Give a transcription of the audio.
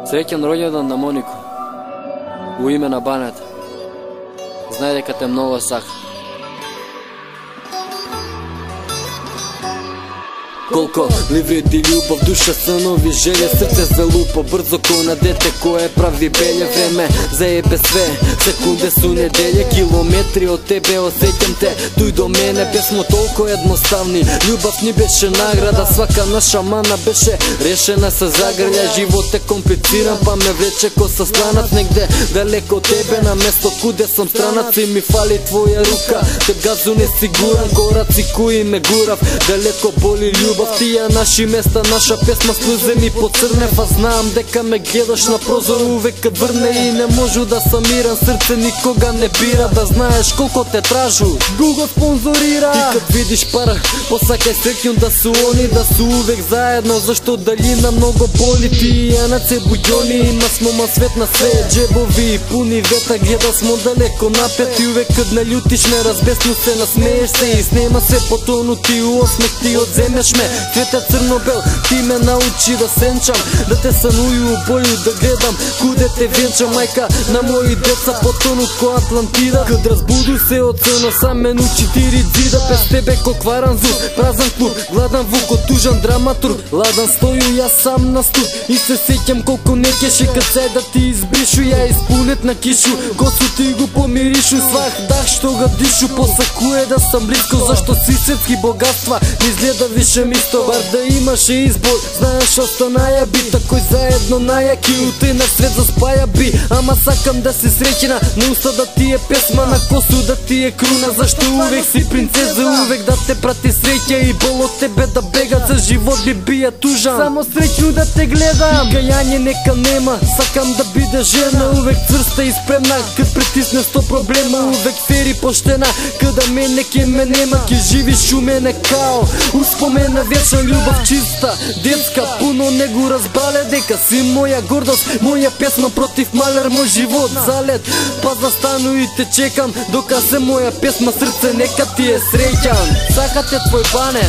Среќен роѓендан на Монико, во име на баната. Знај дека те многу сака. Колко ли вреди љубов, душа снови, желе, срце залупа брзо ко на дете кое прави беле. Време заебе све, секунде су неделе, километри од тебе осеќам те, туј до мене. Бесмо толку едноставни, љубов ни беше награда, свака наша мана беше решена со загрља. Живот е комплициран, па ме влече ко со странат негде далеко од тебе, на место куде сум странат. И ми фали твоја рука, те газу несигуран, кораци кои ме гурав, далеко боли љубов. Тие наши места, наша песма слузе ми поцрнев, а знам дека ме гледаш на прозор увек кад врне и не можу да сам миран, срце никога не бира. Да знаеш колко те тражу, Google спонзорира. И кад видиш пара, посакај среќен да су они, да су увек заедно, зашто далина многу боли. Тие на се буѓони, има смо свет на све, джебови пуни вета, гледа смо далеко напет. И увек кад не љутиш ме, разбесно се насмееш се и снема се потонути у осмех, ти одземеш ме. Цветот црно-бел, ти ме научи да сенчам, да те саную боју, да гледам куде те венчам. Мајка на мои деца потону ко Атлантида, кад разбуду се од црно сам мену 4 зида. Без тебе ко кваран звук, празан клуб, гладан вук, отужан драматург, ладан стою јас сам на ступ. И се сеќам колко не кеше кад се да ти избришу, ја испунет на кишу, косу ти го помиришу. Свах дах што ga дишу, посакуе да сам близко, зашто си светски богатства не изгледа више мисто. Бар да имаше избор, знаеш останаја би, такој заедно најаки уте на свет заспаја би. Ама сакам да си среќена, на уста да ти е песма, на косу да ти е круна, зашто увек си принцеза, увек да те прати среќа и бол од тебе да бега. За живот би бија тужан, само среќно да те гледам. Кајање нека нема, сакам да биде жена, увек цврста и спремна, кад притисне 100 проблема, увек фери поштена, када мене ке ме нема, ке живиш у мене као успомена вечна љубов чиста, детска, пуно не го разбрале дека си моја гордост, моја песма против малер, мој живот залет. Па застану и те чекам, дока се моја песма, срце нека ти е среќан. Сака те твој бане.